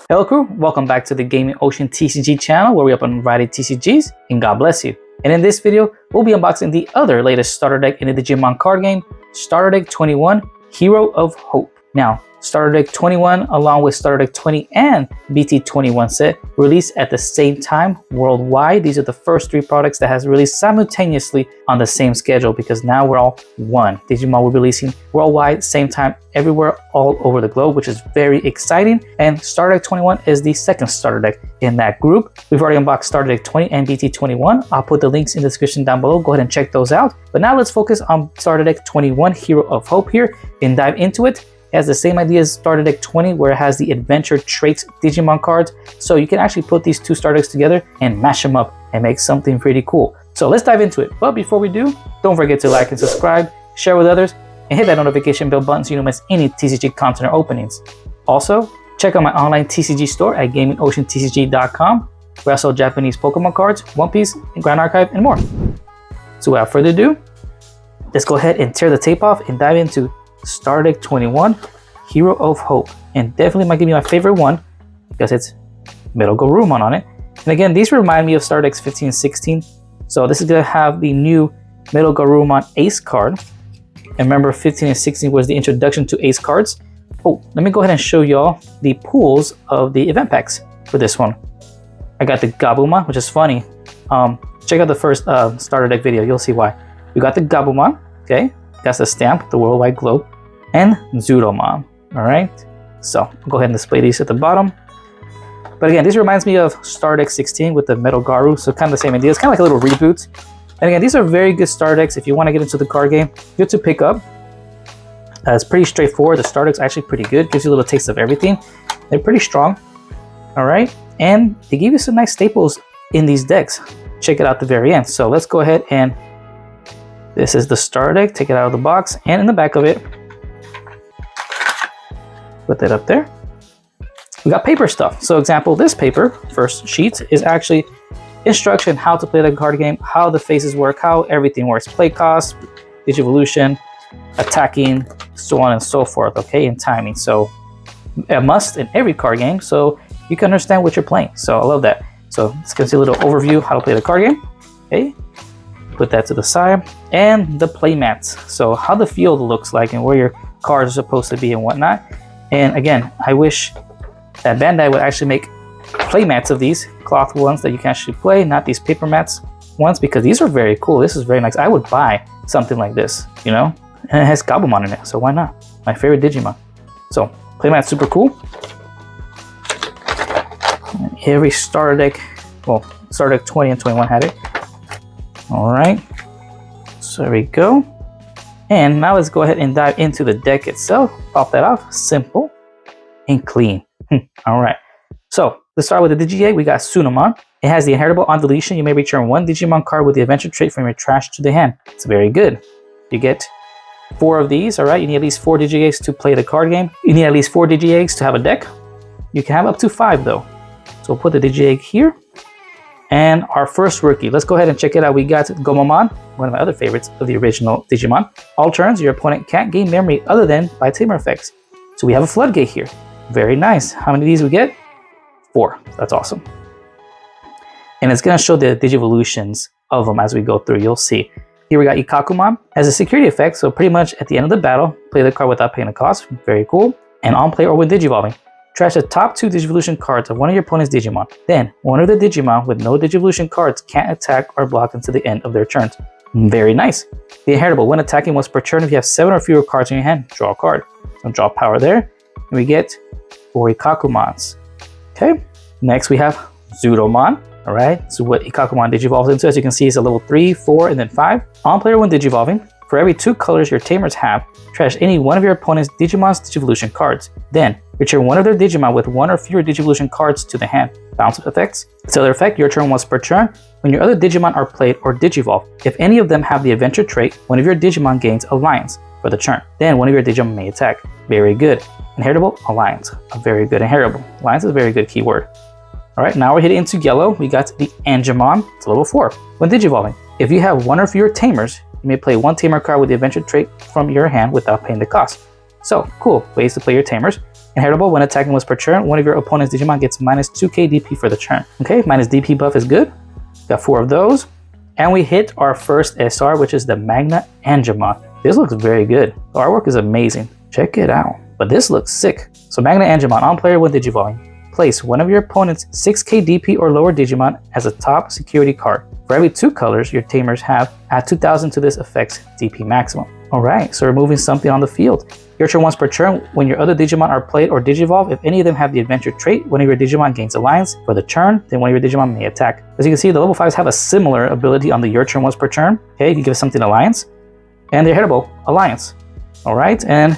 Hello crew, welcome back to the Gaming Ocean TCG channel where we open a variety of TCGs and God bless you. And in this video, we'll be unboxing the other latest starter deck in the Digimon card game, Starter Deck 21 Hero of Hope. Now, Starter Deck 21 along with Starter Deck 20 and BT21 set released at the same time worldwide. These are the first three products that has released simultaneously on the same schedule because now we're all one. Digimon will be releasing worldwide, same time, everywhere, all over the globe, which is very exciting. And Starter Deck 21 is the second starter deck in that group. We've already unboxed Starter Deck 20 and BT21. I'll put the links in the description down below. Go ahead and check those out. But now let's focus on Starter Deck 21 Hero of Hope here and dive into it. It has the same idea as Starter Deck 20 where it has the Adventure traits Digimon cards. So you can actually put these two starter decks together and mash them up and make something pretty cool. So let's dive into it. But before we do, don't forget to like and subscribe, share with others, and hit that notification bell button so you don't miss any TCG content or openings. Also, check out my online TCG store at gamingoceantcg.com. We also have Japanese Pokemon cards, One Piece, and Grand Archive, and more. So without further ado, let's go ahead and tear the tape off and dive into Starter Deck 21 Hero of Hope. And definitely might give me my favorite one because it's MetalGarurumon on it. And again, these remind me of Starter Decks 15 and 16. So this is going to have the new MetalGarurumon ACE card. And remember, 15 and 16 was the introduction to ACE cards. Oh, let me go ahead and show y'all the pools of the event packs for this one. I got the Gabumon, which is funny. Check out the first starter deck video. You'll see why. We got the Gabumon, okay? That's the stamp, the worldwide globe, and Zudomon. All right. So I'll go ahead and display these at the bottom. But again, this reminds me of Starter Deck 16 with the MetalGaru. So kind of the same idea. It's kind of like a little reboot. And again, these are very good starter decks if you want to get into the card game. Good to pick up. It's pretty straightforward. The starter deck's actually pretty good. Gives you a little taste of everything. They're pretty strong. All right. And they give you some nice staples in these decks. Check it out at the very end. So let's go ahead and this is the starter deck. Take it out of the box. And in the back of it, put that up there. We got paper stuff. So example, this paper, first sheet, is actually instruction how to play the card game, how the phases work, how everything works, play cost, digivolution, attacking, so on and so forth, okay, and timing. So a must in every card game so you can understand what you're playing. So I love that. So let's get a little overview how to play the card game. Okay, put that to the side. And the play mats, so how the field looks like and where your cards are supposed to be and whatnot. And again, I wish that Bandai would actually make play mats of these cloth ones that you can actually play, not these paper mats ones, because these are very cool. This is very nice. I would buy something like this, you know, and it has Gabumon in it, so why not? My favorite Digimon. So play mat's super cool. And every starter deck, well, starter deck 20 and 21 had it. All right, so there we go. And now let's go ahead and dive into the deck itself. Pop that off, simple and clean. All right, so let's start with the Digi-Egg. We got Sunomon. It has the inheritable on deletion. You may return one Digimon card with the Adventure trait from your trash to the hand. It's very good. You get 4 of these, all right? You need at least 4 Digi-Eggs to play the card game. You need at least 4 Digi-Eggs to have a deck. You can have up to 5 though. So we'll put the Digi-Egg here. And our first rookie, let's go ahead and check it out. We got Gomamon, one of my other favorites of the original Digimon. All turns, your opponent can't gain memory other than by tamer effects. So we have a floodgate here. Very nice. How many of these we get? 4. That's awesome. And it's going to show the Digivolutions of them as we go through. You'll see. Here we got Ikakumon. Has a security effect, so pretty much at the end of the battle, play the card without paying a cost. Very cool. And on play or when Digivolving. Trash the top 2 Digivolution cards of one of your opponent's Digimon. Then, one of the Digimon with no Digivolution cards can't attack or block until the end of their turns. Very nice. The inheritable. When attacking once per turn, if you have 7 or fewer cards in your hand, draw a card. So draw power there. And we get 4 Ikakumons. Okay. Next we have Zudomon. All right. So what Ikakumon digivolves into, as you can see, is a level 3, 4, and then 5. On player when digivolving, for every 2 colors your tamers have, trash any one of your opponent's Digimon's Digivolution cards. Then, return one of their Digimon with 1 or fewer Digivolution cards to the hand. Bounce effects. So their effect, your turn once per turn. When your other Digimon are played or digivolve, if any of them have the Adventure trait, one of your Digimon gains Alliance for the turn. Then one of your Digimon may attack. Very good. Inheritable, Alliance. A very good inheritable. Alliance is a very good keyword. All right, now we're hitting into yellow. We got the Angemon. It's a level 4. When digivolving, if you have 1 or fewer tamers, you may play 1 tamer card with the Adventure trait from your hand without paying the cost. So cool ways to play your tamers. Inheritable, when attacking once per turn, one of your opponent's Digimon gets minus 2k DP for the turn. Okay, minus DP buff is good. Got 4 of those. And we hit our first SR, which is the Magna Angemon. This looks very good. The artwork is amazing. Check it out. But this looks sick. So Magna Angemon, on player when Digivolving. Place one of your opponent's 6k DP or lower Digimon as a top security card. For every 2 colors your tamers have, add 2000 to this effect's DP maximum. Alright, so removing something on the field. Your turn once per turn, when your other Digimon are played or Digivolve, if any of them have the Adventure trait, one of your Digimon gains Alliance for the turn, then one of your Digimon may attack. As you can see, the level 5s have a similar ability on the your turn once per turn. Okay, you give something Alliance, and they're hittable, Alliance. Alright, and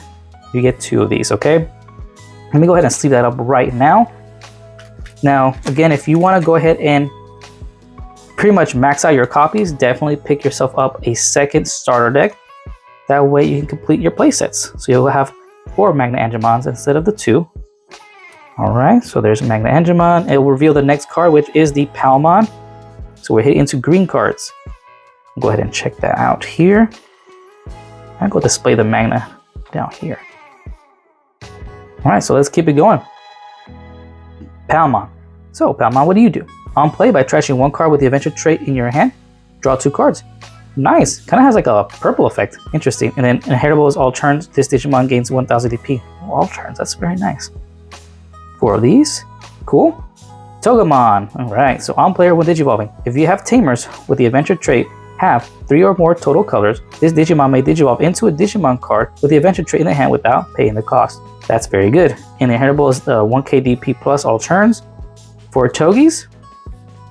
you get 2 of these, okay? Let me go ahead and sleeve that up right now. Now, again, if you want to go ahead and pretty much max out your copies, definitely pick yourself up a second starter deck. That way you can complete your playsets. So you'll have 4 Magna Angemons instead of the 2. Alright, so there's Magna Angemon. It will reveal the next card, which is the Palmon. So we're hitting into green cards. Go ahead and check that out here. I'll go display the Magna down here. Alright, so let's keep it going. Palmon. So Palmon, what do? On play, by trashing 1 card with the Adventure trait in your hand, draw 2 cards. Nice, kind of has like a purple effect. Interesting. And then inheritable is all turns. This Digimon gains 1000 DP. All turns, that's very nice. 4 of these, cool. Togemon. Alright, so on player when Digivolving. If you have tamers with the Adventure trait have 3 or more total colors, this Digimon may Digivolve into a Digimon card with the Adventure trait in the hand without paying the cost. That's very good. And the inheritable is the 1k DP plus all turns. 4 Togis.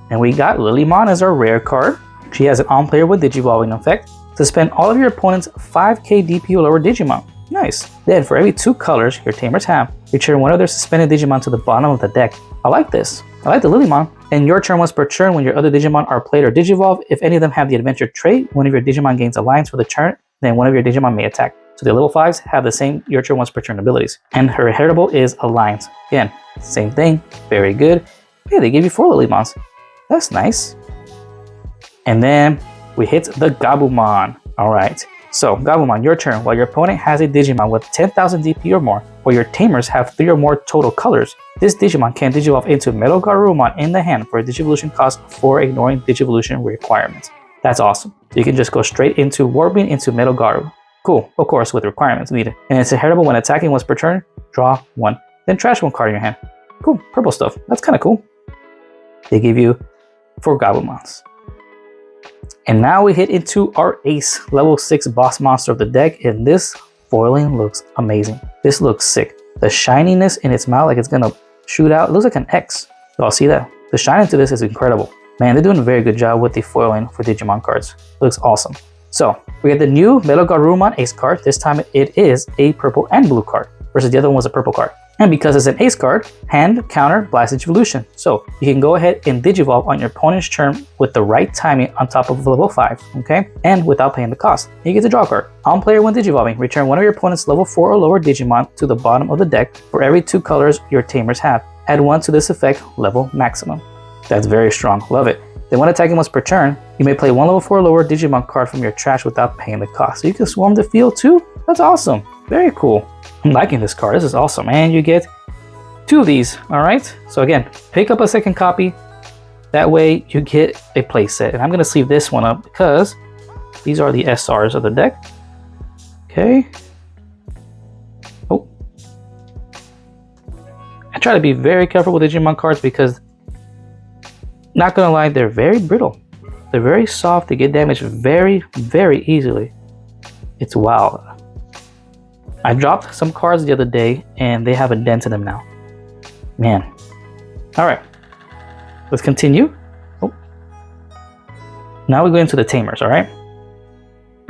And we got Lilymon as our rare card. She has an on-player with Digivolving effect. Suspend all of your opponent's 5k DP or lower Digimon. Nice. Then for every 2 colors your tamers have, return one of their suspended Digimon to the bottom of the deck. I like this. I like the Lilymon. And your turn once per turn, when your other Digimon are played or Digivolve, if any of them have the Adventure trait, one of your Digimon gains Alliance for the turn, then one of your Digimon may attack. So the level 5s have the same your turn once per turn abilities. And her heritable is Alliance. Again, same thing. Very good. Yeah, they gave you 4 Lilymons. That's nice. And then we hit the Gabumon. Alright, so Gabumon, your turn. While your opponent has a Digimon with 10,000 DP or more, or your tamers have 3 or more total colors, this Digimon can Digivolve into MetalGarurumon in the hand for a Digivolution cost for ignoring Digivolution requirements. That's awesome. You can just go straight into warping into MetalGaru. Cool, of course, with requirements needed. And it's inheritable when attacking once per turn, draw 1. Then trash 1 card in your hand. Cool, purple stuff. That's kind of cool. They give you 4 Gabumons. And now we hit into our Ace, level 6 boss monster of the deck, and this foiling looks amazing. This looks sick. The shininess in its mouth, like it's gonna shoot out, it looks like an X. Y'all see that? The shine into this is incredible. Man, they're doing a very good job with the foiling for Digimon cards. It looks awesome. So, we get the new MetalGarurumon Ace card. This time it is a purple and blue card, versus the other one was a purple card. And because it's an Ace card, hand, counter, blast Digivolution. So you can go ahead and Digivolve on your opponent's turn with the right timing on top of level 5, okay? And without paying the cost. You get to draw a card. On player when Digivolving, return one of your opponent's level 4 or lower Digimon to the bottom of the deck for every 2 colors your tamers have. Add 1 to this effect, level maximum. That's very strong, love it. Then when attacking once per turn, you may play 1 level 4 or lower Digimon card from your trash without paying the cost. So you can swarm the field too? That's awesome, very cool. I'm liking this card, this is awesome. And you get 2 of these, all right? So again, pick up a second copy. That way you get a playset. And I'm gonna sleeve this one up because these are the SRs of the deck. Okay. Oh. I try to be very careful with Digimon cards because, not gonna lie, they're very brittle. They're very soft, they get damaged very, very easily. It's wild. I dropped some cards the other day and they have a dent in them now. Man. Alright. Let's continue. Oh. Now we go into the tamers, alright?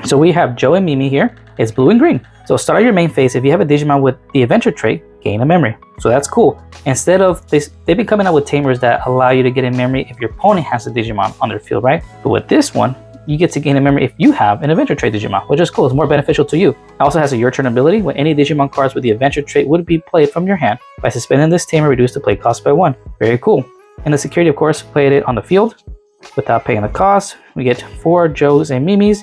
So we have Joe and Mimi here. It's blue and green. So start out your main phase. If you have a Digimon with the Adventure trait, gain a memory. So that's cool. Instead of this, they've been coming out with tamers that allow you to get a memory if your opponent has a Digimon on their field, right? But with this one, you get to gain a memory if you have an Adventure trait Digimon, which is cool. It's more beneficial to you. It also has a your turn ability. When any Digimon cards with the Adventure trait would be played from your hand, by suspending this tamer, reduce the play cost by 1. Very cool. And the security, of course, played it on the field without paying the cost. We get 4 Joes and Mimis.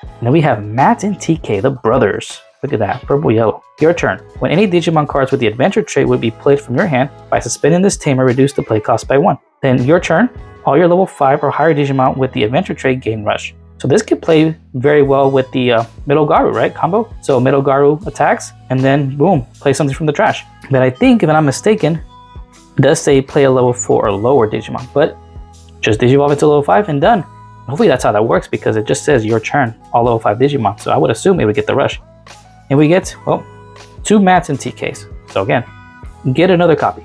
And then we have Matt and TK, the brothers. Look at that, purple, yellow. Your turn. When any Digimon cards with the Adventure trait would be played from your hand, by suspending this tamer, reduce the play cost by 1. Then your turn. All your level 5 or higher Digimon with the Adventure trait gain Rush. So this could play very well with the MetalGaru, right, combo? So MetalGaru attacks, and then boom, play something from the trash. But I think, if I'm not mistaken, it does say play a level 4 or lower Digimon, but just Digivolve it to level 5 and done. Hopefully that's how that works, because it just says your turn, all level 5 Digimon. So I would assume it would get the Rush. And we get, well, 2 mats and TKs. So again, get another copy.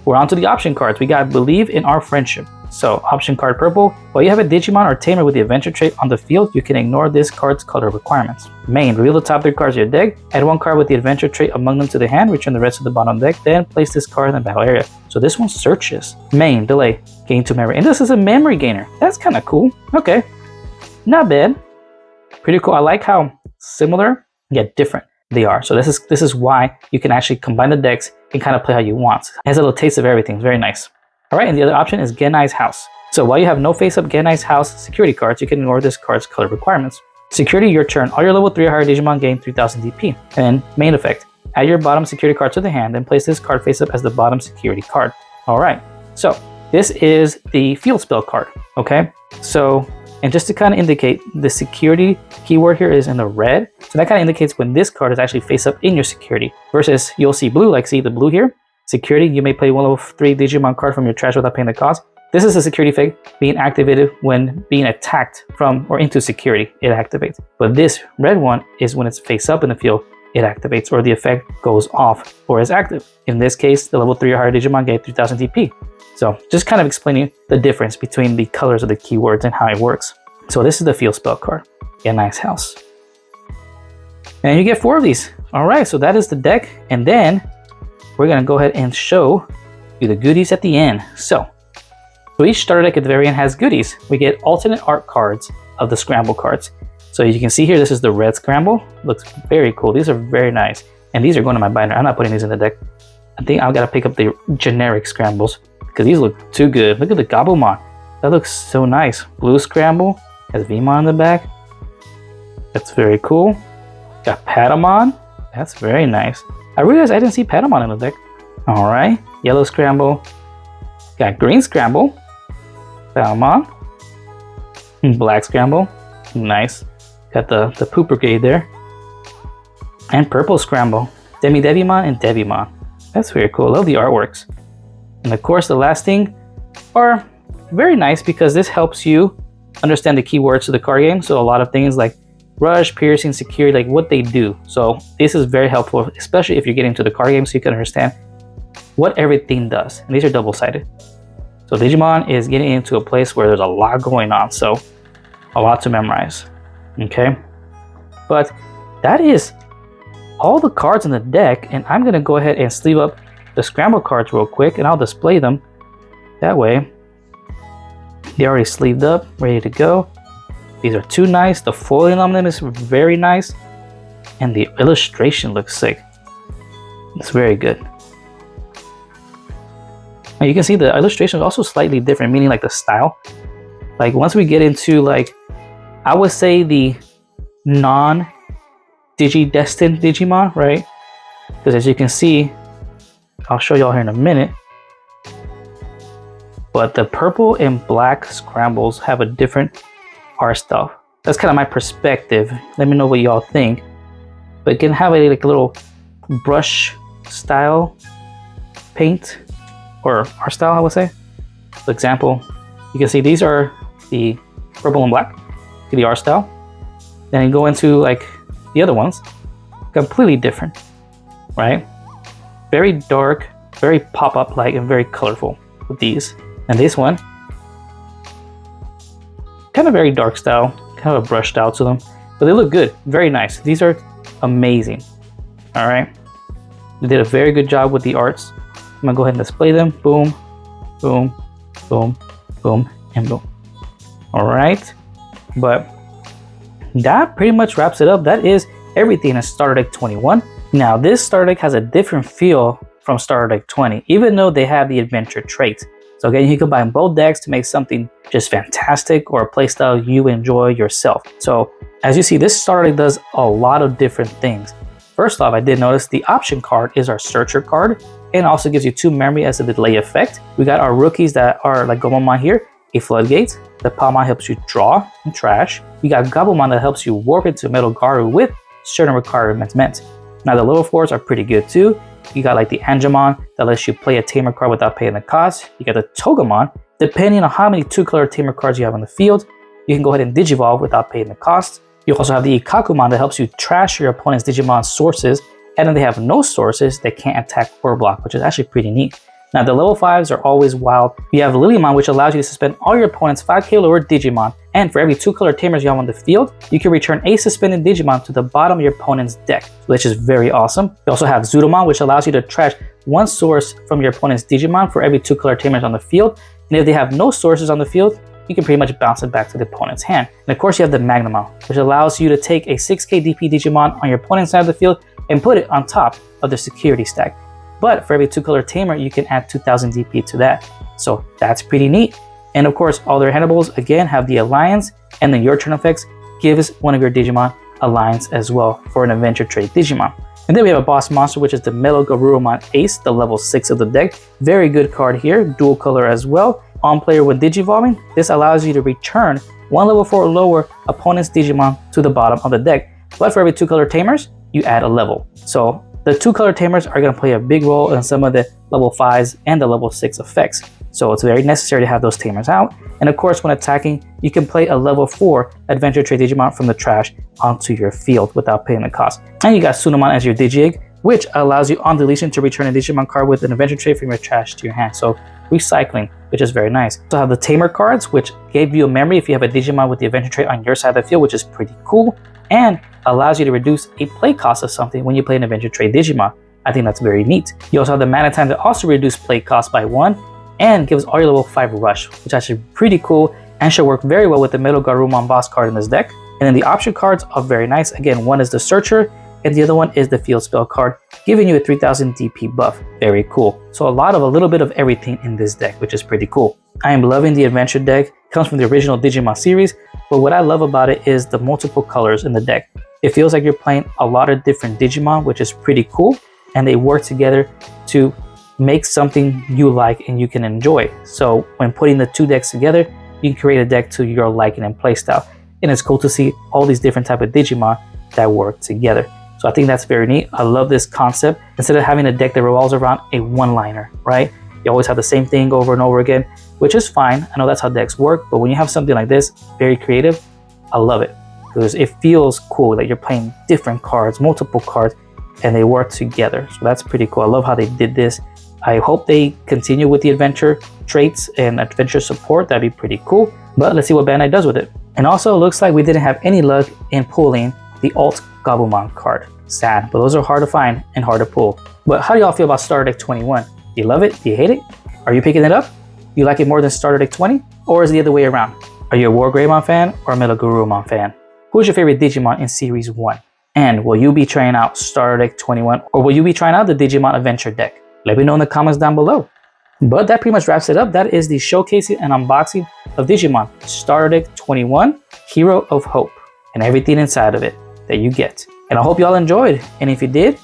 We're on to the option cards. We got Believe in Our Friendship. So option card purple. While you have a Digimon or Tamer with the Adventure trait on the field, you can ignore this card's color requirements. Main, reveal the top 3 cards of your deck, add 1 card with the Adventure trait among them to the hand, return the rest to the bottom deck, then place this card in the battle area. So this one searches. Main, delay, gain 2 memory. And this is a memory gainer. That's kind of cool. Okay, not bad. Pretty cool. I like how similar yet different they are. So this is why you can actually combine the decks and kind of play how you want. It has a little taste of everything. It's very nice. All right, and the other option is Genai's House. So while you have no face-up Genai's House security cards, you can ignore this card's color requirements. Security, your turn. All your level 3 or higher Digimon gain 3000 DP. And then main effect, add your bottom security card to the hand and place this card face-up as the bottom security card. All right, so this is the field spell card, okay? So, and just to kind of indicate, the security keyword here is in the red. So that kind of indicates when this card is actually face up in your security. Versus you'll see blue, like see the blue here. Security, you may play 1 level 3 Digimon card from your trash without paying the cost. This is a security effect being activated when being attacked from or into security, it activates. But this red one is when it's face up in the field, it activates, or the effect goes off or is active. In this case, the level 3 or higher Digimon get 3000 DP. So just kind of explaining the difference between the colors of the keywords and how it works. So this is the field spell card. Genai's House. And you get 4 of these. All right, so that is the deck. And then we're gonna go ahead and show you the goodies at the end. So each starter deck at the very end has goodies. We get alternate art cards of the Scramble cards. So as you can see here, this is the red Scramble. Looks very cool. These are very nice. And these are going to my binder. I'm not putting these in the deck. I think I've got to pick up the generic Scrambles because these look too good. Look at the Gabumon. That looks so nice. Blue Scramble has Vmon in the back. That's very cool. Got Patamon. That's very nice. I realized I didn't see Patamon in the deck. All right. Yellow Scramble. Got green Scramble. Patamon. Black Scramble. Nice. Got the Poop Brigade there. And purple Scramble. Devimon and Devimon. That's very cool. Love the artworks. And of course, the last thing are very nice because this helps you understand the keywords of the card game. So a lot of things like rush, piercing, security, like what they do. So this is very helpful, especially if you're getting to the card game, so you can understand what everything does. And these are double-sided. So Digimon is getting into a place where there's a lot going on. So a lot to memorize. Okay. But that is all the cards in the deck. And I'm going to go ahead and sleeve up the Scramble cards real quick, and I'll display them. That way, they're already sleeved up, ready to go. These are too nice. The foiling on them is very nice. And the illustration looks sick. It's very good. Now you can see the illustration is also slightly different, meaning like the style. Like once we get into like, I would say the non-DigiDestined Digimon, right? Because as you can see, I'll show y'all here in a minute. But the purple and black Scrambles have a different art style. That's kind of my perspective. Let me know what y'all think. But it can have a like a little brush style paint or art style, I would say. For example, you can see these are the purple and black, the art style. Then you go into like the other ones, completely different, right? Very dark, very pop-up like, and very colorful with these. And this one, kind of very dark style, kind of a brush style to them, but they look good, very nice. These are amazing. All right, they did a very good job with the arts. I'm gonna go ahead and display them. Boom, boom, boom, boom, and boom. All right, but that pretty much wraps it up. That is everything in Starter Deck 21. Now this Starter Deck has a different feel from Starter Deck 20, even though they have the Adventure trait. So again, you can combine both decks to make something just fantastic or a playstyle you enjoy yourself. So as you see, this starter deck does a lot of different things. First off, I did notice the option card is our searcher card and also gives you 2 memory as a delay effect. We got our rookies that are like Gabumon here, a floodgate. The Palmon helps you draw and trash. We got Gabumon that helps you warp into MetalGaru with certain requirements met. Now the level 4s are pretty good too. You got like the Angemon that lets you play a tamer card without paying the cost. You got the Togemon, depending on how many 2-color tamer cards you have on the field, you can go ahead and digivolve without paying the cost. You also have the Ikakumon that helps you trash your opponent's Digimon sources, and then they have no sources that can't attack or block, which is actually pretty neat. Now the level 5s are always wild. You have Lilymon, which allows you to suspend all your opponent's 5k lower Digimon, and for every 2-color tamers you have on the field, you can return a suspended Digimon to the bottom of your opponent's deck, which is very awesome. You also have Zudomon, which allows you to trash 1 source from your opponent's Digimon for every 2-color tamers on the field, and if they have no sources on the field, you can pretty much bounce it back to the opponent's hand. And of course you have the Magnamon, which allows you to take a 6k DP Digimon on your opponent's side of the field and put it on top of the security stack. But for every 2-color tamer, you can add 2000 DP to that. So that's pretty neat. And of course, all their handleables again have the Alliance, and then your turn effects gives one of your Digimon Alliance as well for an Adventure Trade Digimon. And then we have a boss monster, which is the MetalGarurumon ACE, the level 6 of the deck. Very good card here, dual color as well. On player when digivolving, this allows you to return 1 level 4 or lower opponent's Digimon to the bottom of the deck. But for every 2-color tamers, you add a level. So the 2-color tamers are going to play a big role in some of the level 5s and the level 6 effects. So it's very necessary to have those tamers out. And of course, when attacking, you can play a level 4 Adventure Trade Digimon from the trash onto your field without paying the cost. And you got Sunomon as your Digi-Egg, which allows you on deletion to return a Digimon card with an Adventure Trade from your trash to your hand. So recycling, which is very nice. So I have the Tamer cards, which gave you a memory if you have a Digimon with the Adventure Trade on your side of the field, which is pretty cool, and allows you to reduce a play cost of something when you play an Adventure Trade Digimon. I think that's very neat. You also have the Mana Time that also reduces play cost by 1 and gives all your level 5 rush, which is actually pretty cool and should work very well with the MetalGarurumon boss card in this deck. And then the option cards are very nice. Again, one is the Searcher and the other one is the Field Spell card, giving you a 3000 DP buff. Very cool. So a little bit of everything in this deck, which is pretty cool. I am loving the Adventure deck. It comes from the original Digimon series, but what I love about it is the multiple colors in the deck. It feels like you're playing a lot of different Digimon, which is pretty cool, and they work together to make something you like and you can enjoy. So when putting the 2 decks together, you can create a deck to your liking and playstyle. And it's cool to see all these different type of Digimon that work together. So I think that's very neat. I love this concept. Instead of having a deck that revolves around a one-liner, right? You always have the same thing over and over again, which is fine. I know that's how decks work, but when you have something like this, very creative, I love it. Because it feels cool that you're playing different cards, multiple cards, and they work together. So that's pretty cool. I love how they did this. I hope they continue with the adventure traits and adventure support. That'd be pretty cool. But let's see what Bandai does with it. And also, it looks like we didn't have any luck in pulling the Alt Gabumon card. Sad, but those are hard to find and hard to pull. But how do y'all feel about Starter Deck 21? Do you love it? Do you hate it? Are you picking it up? You like it more than Starter Deck 20? Or is it the other way around? Are you a WarGreymon fan or a MetalGarurumon fan? Who's your favorite Digimon in Series 1? And will you be trying out Starter Deck 21 or will you be trying out the Digimon Adventure deck? Let me know in the comments down below. But that pretty much wraps it up. That is the showcasing and unboxing of Digimon Starter Deck 21 Hero of Hope and everything inside of it that you get. And I hope y'all enjoyed. And if you did,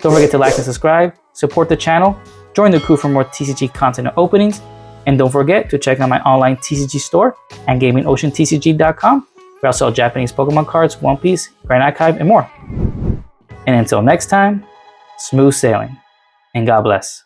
don't forget to like and subscribe, support the channel, join the crew for more TCG content and openings, and don't forget to check out my online TCG store at gamingoceantcg.com, where I'll sell Japanese Pokemon cards, One Piece, Grand Archive, and more. And until next time, smooth sailing, and God bless.